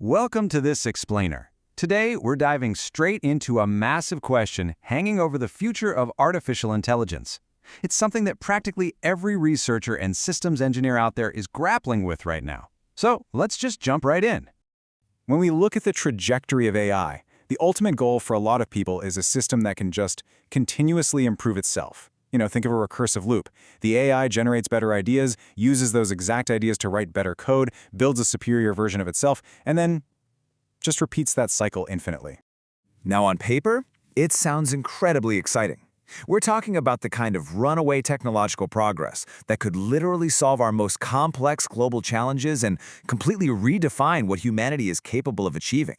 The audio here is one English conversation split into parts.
Welcome to this explainer. Today, we're diving straight into a massive question hanging over the future of artificial intelligence. It's something that practically every researcher and systems engineer out there is grappling with right now. So let's just jump right in. When we look at the trajectory of AI, the ultimate goal for a lot of people is a system that can just continuously improve itself. Think of a recursive loop. The AI generates better ideas, uses those exact ideas to write better code, builds a superior version of itself, and then just repeats that cycle infinitely. Now on paper, it sounds incredibly exciting. We're talking about the kind of runaway technological progress that could literally solve our most complex global challenges and completely redefine what humanity is capable of achieving.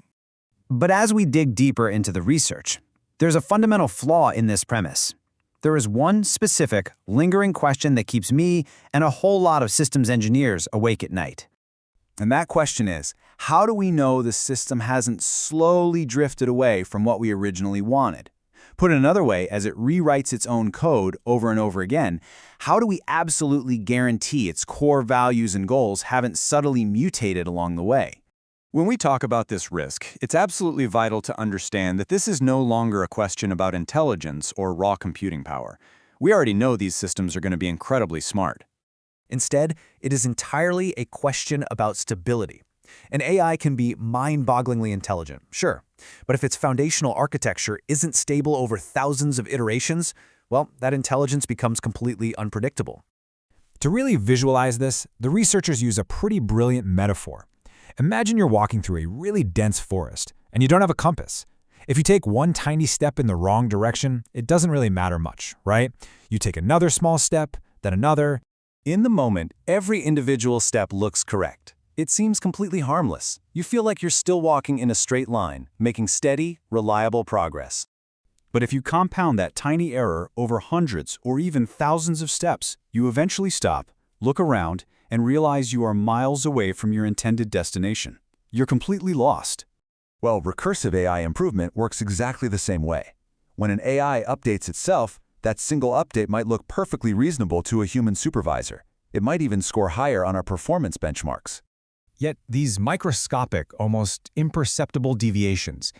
But as we dig deeper into the research, there's a fundamental flaw in this premise. There is one specific, lingering question that keeps me and a whole lot of systems engineers awake at night. And that question is, how do we know the system hasn't slowly drifted away from what we originally wanted? Put another way, as it rewrites its own code over and over again, how do we absolutely guarantee its core values and goals haven't subtly mutated along the way? When we talk about this risk, it's absolutely vital to understand that this is no longer a question about intelligence or raw computing power. We already know these systems are going to be incredibly smart. Instead, it is entirely a question about stability. An AI can be mind-bogglingly intelligent, sure, but if its foundational architecture isn't stable over thousands of iterations, well, that intelligence becomes completely unpredictable. To really visualize this, the researchers use a pretty brilliant metaphor. Imagine you're walking through a really dense forest, and you don't have a compass. If you take one tiny step in the wrong direction, it doesn't really matter much, right? You take another small step, then another. In the moment, every individual step looks correct. It seems completely harmless. You feel like you're still walking in a straight line, making steady, reliable progress. But if you compound that tiny error over hundreds or even thousands of steps, you eventually stop, look around, and realize you are miles away from your intended destination. You're completely lost. Well, recursive AI improvement works exactly the same way. When an AI updates itself, that single update might look perfectly reasonable to a human supervisor. It might even score higher on our performance benchmarks. Yet these microscopic, almost imperceptible deviations,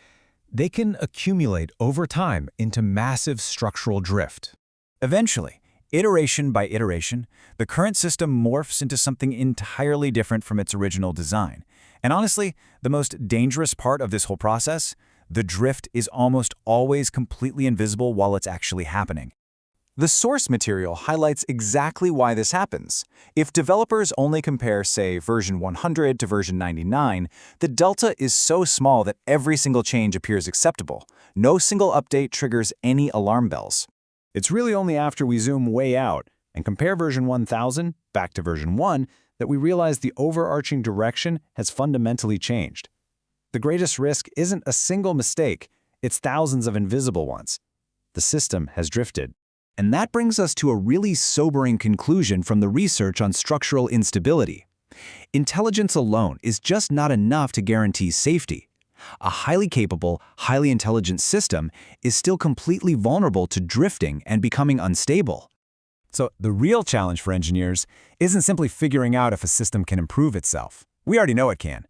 they can accumulate over time into massive structural drift. Eventually, iteration by iteration, the current system morphs into something entirely different from its original design. And honestly, the most dangerous part of this whole process, the drift is almost always completely invisible while it's actually happening. The source material highlights exactly why this happens. If developers only compare, say, version 100 to version 99, the delta is so small that every single change appears acceptable. No single update triggers any alarm bells. It's really only after we zoom way out and compare version 1000 back to version 1 that we realize the overarching direction has fundamentally changed. The greatest risk isn't a single mistake, it's thousands of invisible ones. The system has drifted. And that brings us to a really sobering conclusion from the research on structural instability. Intelligence alone is just not enough to guarantee safety. A highly capable, highly intelligent system is still completely vulnerable to drifting and becoming unstable. So the real challenge for engineers isn't simply figuring out if a system can improve itself. We already know it can.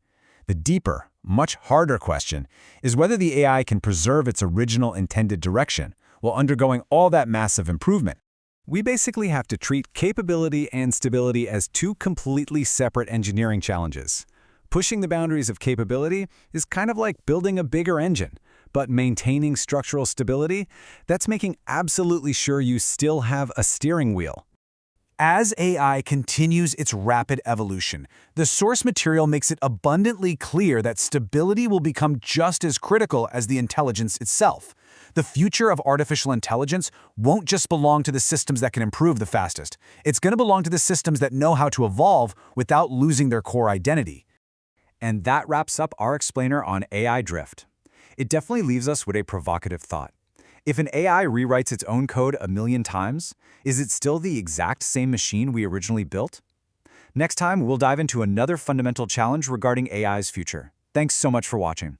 The deeper, much harder question is whether the AI can preserve its original intended direction while undergoing all that massive improvement. We basically have to treat capability and stability as two completely separate engineering challenges. Pushing the boundaries of capability is kind of like building a bigger engine, but maintaining structural stability, that's making absolutely sure you still have a steering wheel. As AI continues its rapid evolution, the source material makes it abundantly clear that stability will become just as critical as the intelligence itself. The future of artificial intelligence won't just belong to the systems that can improve the fastest. It's going to belong to the systems that know how to evolve without losing their core identity. And that wraps up our explainer on AI drift. It definitely leaves us with a provocative thought. If an AI rewrites its own code 1,000,000 times, is it still the exact same machine we originally built? Next time, we'll dive into another fundamental challenge regarding AI's future. Thanks so much for watching.